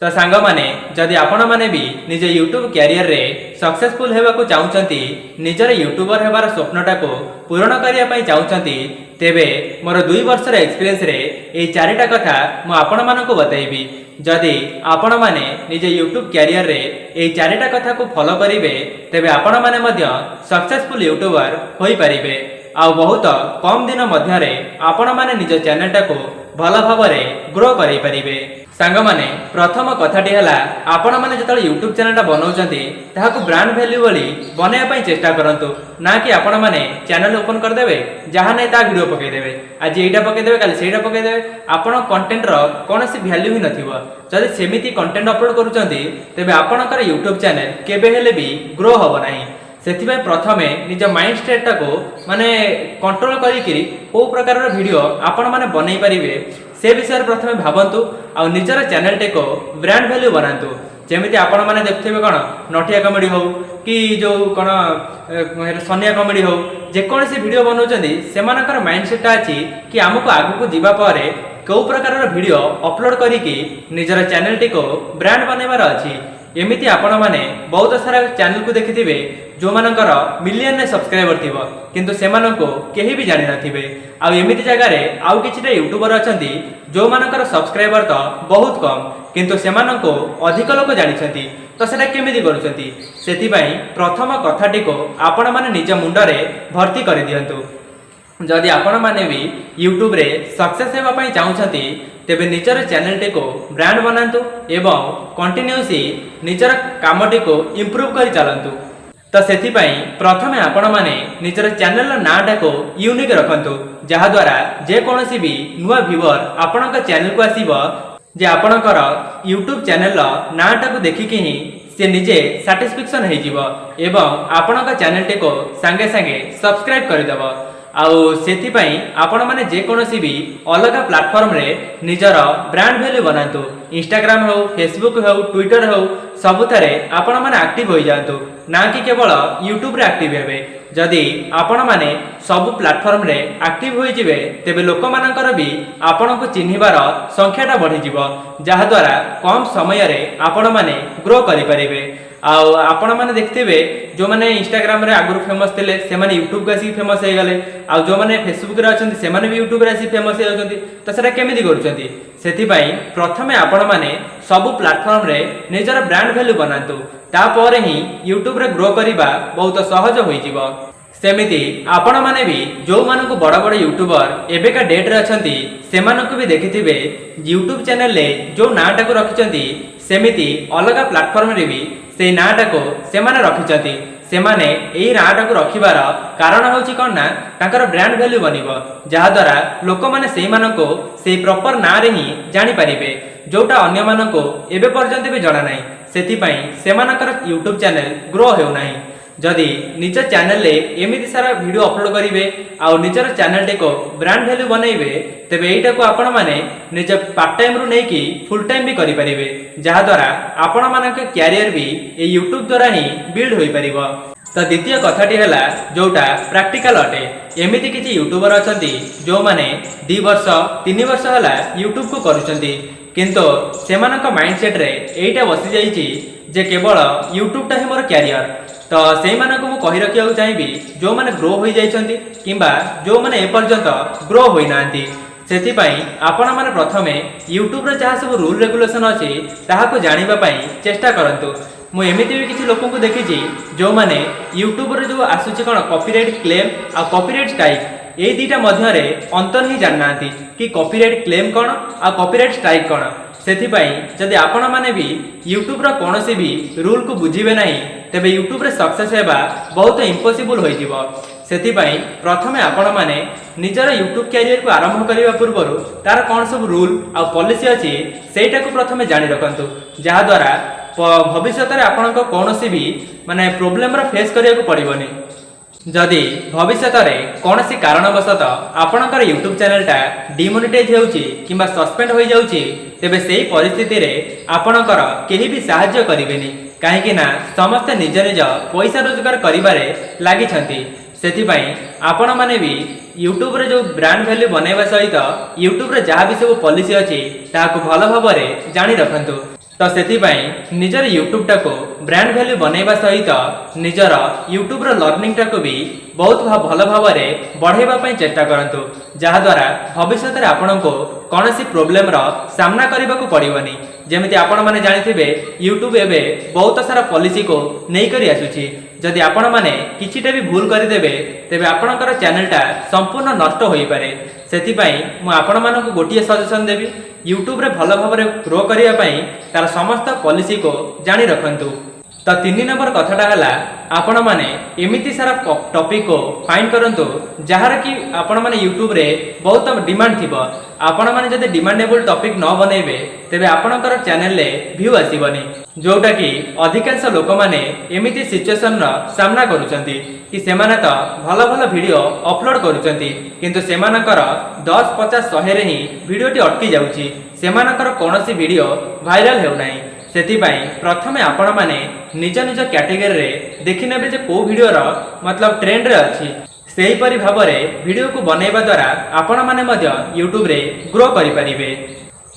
तो सांग माने जदि आपण माने भी निज यूट्यूब कैरियर रे सक्सेसफुल हेबाकू चाहूचंती निजर यूट्यूबर हेबार स्वप्नटा को पूर्ण करिया पई चाहूचंती तेबे मोर 2 वर्षर एक्सपीरियंस रे ए चारिटा कथा मु आपण मानकू बताइबी। जदि आपण माने निज यूट्यूब कैरियर रे ए चारिटा कथा को फॉलो करिवे तेबे आपण माने मध्य सक्सेसफुल यूट्यूबर होई परिबे आ बहुत कम दिन मध्य रे आपण माने निज चैनल टा को भल भावरे ग्रो करि परिबे। सांग माने प्रथम कथाटी है आपण मैंने जो यूट्यूब चैनल बनाऊँच ब्रांड वैल्यू वाली बनवाई पई चेष्टा करंतु ना कि आपण मैंने चैनल ओपन करदे जहाँ नहीं ता वीडियो पकईदेवे आज यहाँ पकईदेवे कल से पकईदेवे आपण कंटेंट कौन सी वैल्यू ही नथिबो। जदि सेमिति कंटेंट अपलोड करूचंती तेबे आपणकर यूट्यूब चैनल केबे हेले भी ग्रो होबो नाही। सेथिबाई प्रथमे निज माइंड स्टेट को माने कंट्रोल करी को प्रकार वीडियो आपण माने बनई परिबे से विषय प्रथमे भावंतु आ निजर चैनल टे को ब्रांड वैल्यू बनातु। जेमिति आपण माने देखथिबे कोन नटिया कॉमेडी हो कि जो कोन सोनिया कॉमेडी हो जेकोसी वीडियो बनाउचंदी सेमानकर माइंड सेट अछि कि हमको आगु को जीवा पारे को प्रकार वीडियो अपलोड करिकि निजर चैनल टे को ब्रांड बनेबार अछि। एमिति आपण माने बहुत सारा चैनल को देखिथिबे जो मानकर मिलियन ने सब्सक्राइबर थिबो किंतु सेमानको केही भी जानि नथिबे आ एमिति जगह रे आउ किछिटा यूट्यूबर अछंती जो मानकर सब्सक्राइबर तो बहुत कम किंतु सेमानको अधिक लोक जानिछंती। तो सेटा केमिति करूछंती सेति पई प्रथम कथाटी को आपण माने निज मुंडरे भर्ती करि दियंतु। जदि आपण माने भी यूट्यूब रे सक्सेस हेबा पई चाहूछंती तेबे निजर चैनल टे को ब्रांड बनातु एवं कंटिन्यूसली निजर कामटी को इंप्रूव करि चलंतु। तो सेति पई प्रथमे आपण माने निजर चैनल नाटा को यूनिक रखंतु जहा द्वारा जे कोनोसी भी नुवा व्यूअर आपणक चैनल को आसीबो जे आपणकर यूट्यूब चैनल नाटा को देखिकि ही से निजे सैटिस्फैक्शन हे जिवो एवं आपणक चैनल टे को संगे संगे सब्सक्राइब करि दबो। आउ सेति पई आपण माने जे कोनोसी भी अलग प्लेटफॉर्म रे निजर ब्रांड वैल्यू बनातु। इंस्टाग्राम हो फेसबुक हो ट्विटर हो सबुथारे आपण माने एक्टिव हो जातु ना कि केवल यूट्यूब रे एक्टिव हेबे। जदि आपण माने सब प्लेटफॉर्म रे एक्टिव हो जिवे तेबे लोक मानकर भी आपण को चिन्हिबार संख्याटा बढ़ी जिवो जहा द्वारा कम समय रे आपण माने ग्रो करि परिबे। आपण माने देखथिबे जो माने इंस्टाग्राम रे आगुर फेमस थिले से माने यूट्यूब का सी फेमस हे गले आ जो माने फेसबुक रे अछंती से माने भी यूट्यूब रे सी फेमस हे अछंती। तो सेटा केमिति करूचंती सेति पई प्रथमे आपण माने सब प्लेटफॉर्म रे निजर ब्रांड वैल्यू बनातु तापर ही यूट्यूब रे ग्रो करिबा बहुत सहज होई जिवो। सेमिति आपण माने भी जो मानको बड़ बड़ यूट्यूबर एबेका डेट रे अछंती से मानको भी देखिथिबे यूट्यूब चैनल ले जो नाटा को रखिचंती सेमिति अलग प्लेटफॉर्म रे भी से नाटा को से माने रखिचंती। से माने एही नाटा को रखिबार कारण होची कोन ना तांकर ब्रांड वैल्यू बनिबो जहा द्वारा लोक माने सेही मानको से प्रॉपर ना रे ही जानि परिबे जोटा अन्य मानको एबे पर्यंत भी जणा नाही। सेति पई से मानकर यूट्यूब चैनल ग्रो हेउ नाही। जदि निज चैनल ले एमिति सारा वीडियो अपलोड करिवे आ निजर चैनल टे को ब्रांड वैल्यू बनइबे तेबे एटा को आपण माने निज पार्ट टाइम रु नेकी फुल टाइम भी करि परिबे जहा द्वारा आपण मानक कैरियर भी ए यूट्यूब द्वारा ही बिल्ड होई परिबो। तो द्वितीय कथाटी है जोटा प्रैक्टिकल अटे। एमिति किछि यूट्यूबर अछंती जो माने 2 वर्ष 3 वर्ष हला यूट्यूब को करूचंती किंतु सेमानक माइंडसेट रे एटा बसी जाईची जे केवल यूट्यूब टा ही मोर कैरियर। तो से मानक मु कहि रखिया चाहिबी जो माने ग्रो होई जाइछंती किंबा जो माने ए पर्यंत ग्रो होई नांती सेति पई आपण माने प्रथमे यूट्यूब रे जहा सब रूल रेगुलेशन अछि ताहा को जानिबा पई चेष्टा करंतु। मु एमिति भी किछि लोकन को देखिछि जो माने यूट्यूब रे जो आसुछि कोन कॉपीराइट क्लेम आ कॉपीराइट स्ट्राइक ए दीटा मध्य रे अंतर ही जाननांती कि कॉपीराइट क्लेम कोन आ कॉपीराइट स्ट्राइक कोन। सेति पई जदि आपण माने भी यूट्यूब रा कोनोसी भी रूल को बुझिबे नाही तेबे यूट्यूब रे सक्सेस हेबा बहुत इम्पॉसिबल होई जिवो। सेति पई प्रथमे आपण माने निजर यूट्यूब कैरियर को आरंभ करिवा पूर्वरु तार कोन सब रूल आ पॉलिसी अछि सेटा को प्रथमे जानि रखंतु जहा द्वारा भविष्य रे आपनको कोनोसी भी माने प्रॉब्लम रा फेस करिया को पड़िबोनी। जदि भविष्य रे कोनोसी कारणवशत आपणकर यूट्यूब चैनलटा डिमोनेटाइज हेउची किंबा सस्पेंड होई जाउची तेबे सेही परिस्थिति रे आपणकर केही भी सहाय्य करिवेनी काहेकि ना समस्त निज निज पैसा रोजगार करिबारे लागि छंती। सेति पई आपण माने भी यूट्यूब रे जो ब्रांड वैल्यू बनैबा सहित यूट्यूब रे जहा भी सब पॉलिसी अछि ताको भलो भाबरे जानि रखंतु। तो सेथिपाई निजर यूट्यूब टाको ब्रांड वैल्यू बनैबा सहित निजर यूट्यूब रो लर्निंग टाको भी बहुत भल भाव में बढ़ाइबा पई चेष्टा करंतु जहा द्वारा भविष्य में आपनको कौनसी प्रोब्लेम रो सामना करने को पड़ोनी। जमिति आपण माने जानिथिबे यूट्यूब एबे बहुत सारा पॉलिसी को नहीं करी आसुची। जदि आपण माने किछिटा भी भूल करदेबे तेबे आपणकर चैनलटा संपूर्ण नष्ट होई पारे। सेथिपाई मु आपण मानकु गोटिए सजेशन देबी, यूट्यूब रे भल भाव में ग्रो करिया पई तार समस्त पॉलिसी को जानी रखंतु। तो 3 नंबर कथाटा हला आपण माने एमिति सारा टॉपिक को फाइंड करंतु जहार कि आपण माने यूट्यूब रे बहुत डिमांड थिबो। आपण माने जदि डिमांडेबल टॉपिक न बनेबे तेबे आपणकर चैनल रे व्यू आसीबनी, जोटा कि अधिकांश लोक माने एमिति सिचुएशन रा सामना करूचंती कि सेमाने तो भल भल वीडियो अपलोड करूचंती किंतु सेमानकर 10 50 100 रे ही वीडियोटी अटकी जाउची, सेमानकर कोनोसी वीडियो वायरल हेउ नाही। सेथिपाई प्रथमे आपण माने निज निज कैटेगरी रे देखि नेबे जे को वीडियो रो मतलब ट्रेंड रे अछि, सेही परि भाबरे वीडियो को बनैबा द्वारा आपण माने मध्य यूट्यूब रे ग्रो करि परिबे।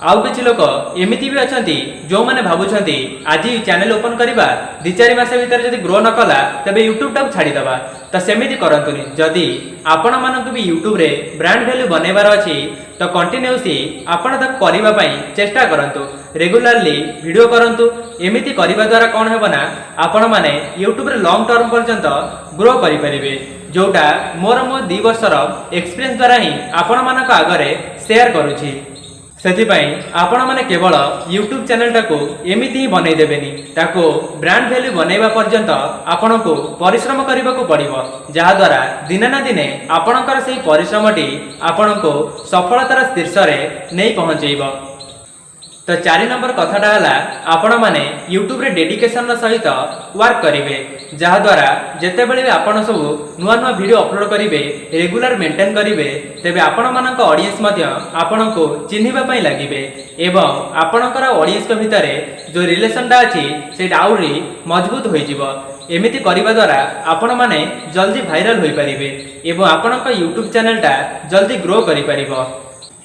आउ किछि लोक एमिति भी अछंती जो माने भाबुछंती आज चैनल ओपन करिबा 2-4 मास भीतर जदि ग्रो न कला तबे यूट्यूब टाକୁ छाडी दबा। तो सेमिति करंतुनी, जदि आपण मानकु भी यूट्यूब रे ब्रांड वैल्यू बनेबार अछि तो कंटिन्यूअसली आपण ताक करिबा पई चेष्टा करंतु, रेगुलरली वीडियो करंतु। एमिति करिबा द्वारा कोन हेबो ना आपण माने यूट्यूब रे लॉन्ग टर्म पर्यंत ग्रो करि परिबे, जोटा मोर 2 वर्षर एक्सपीरियंस द्वारा ही आपण मानक आगरे शेयर करूछि। सेथिपाई आपण माने केवल यूट्यूब चैनल टाको एमिति ही बनै देबेनी, ताको ब्रांड वैल्यू बनैबा पर्यंत आपनको परिश्रम करबा को पड़िबो, जहा द्वारा दिने ना दिने आपणकर सेही परिश्रमटी आपनको सफलतार शीर्ष रे नै पहुंचैबो। तो 4 नंबर कथाटा हला आपण माने यूट्यूब रे डेडिकेशन सहित वर्क करिवे, जहा द्वारा जेतेबेले भी आपण सब नुआ नुआ वीडियो अपलोड करिवे, रेगुलर मेंटेन करिवे, तेबे आपण मानक ऑडियंस मध्य आपनको चिन्हिबा पई लागिबे एवं आपणकर ऑडियंस के भितरे जो रिलेशनटा अछि सेटा आउरी मजबूत होई जिवो। एमिति करिबा द्वारा आपण माने जल्दी वायरल होई परिबे एवं आपणक यूट्यूब चैनलटा जल्दी ग्रो करि परिबो।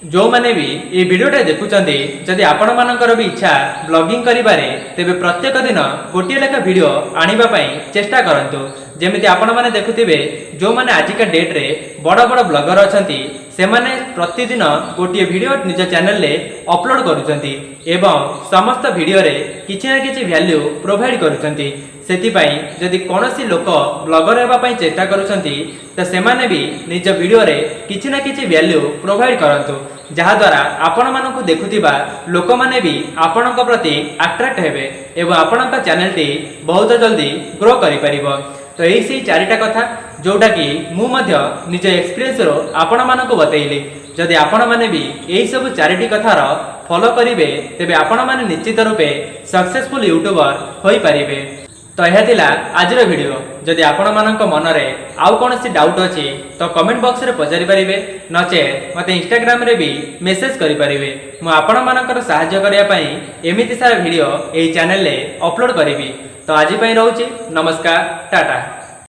जो माने भी ये वीडियोटा देखुचंती जदि आपण मानकर भी इच्छा ब्लॉगिंग करिबारे तेबे प्रत्येक दिन गोटिए लेखा वीडियो आनिबा पई चेष्टा करंतु। जेमिति आपण माने देखुथिबे जो माने आजिका डेट रे बड़ बड़ ब्लॉगर अछंती से माने प्रतिदिन गोटिए वीडियो निज चैनल रे अपलोड करूचंती एवं समस्त वीडियो रे किछि ना किछि वैल्यू प्रोवाइड करूचंती। सेथिपाई जदि कोनोसी लोक ब्लॉगर हेबा पई चेष्टा करूचंती त सेमाने भी निज वीडियो रे किछि ना किछि वैल्यू प्रोवाइड करंतु, जहा द्वारा आपण मानकु देखुथिबा लोक माने भी आपणक प्रति अट्रैक्ट हेबे एवं आपणक चैनलटी बहुत जल्दी ग्रो करि परिबो। तो यही से 4टा कथा जोटा कि मु मध्य निज एक्सपीरियंस रो आपण मानकु बतैली। जदि आपण माने भी एही सब 4टी कथार फॉलो करिवे तेबे आपण माने निश्चित रूपे सक्सेसफुल यूट्यूबर होई परिबे। तो यह थिला आजिर वीडियो। जदि आपण मानक मनरे आउ कोनोसी डाउट अछि तो कमेंट बॉक्स रे पचारि परिबे, नचे मते इंस्टाग्राम रे भी मेसेज करि परिबे। मु आपण मानकर सहाय्य करिया पई एमिति सारा वीडियो एही चैनल रे अपलोड करिवि। तो आज पई रहउची, नमस्कार, टाटा।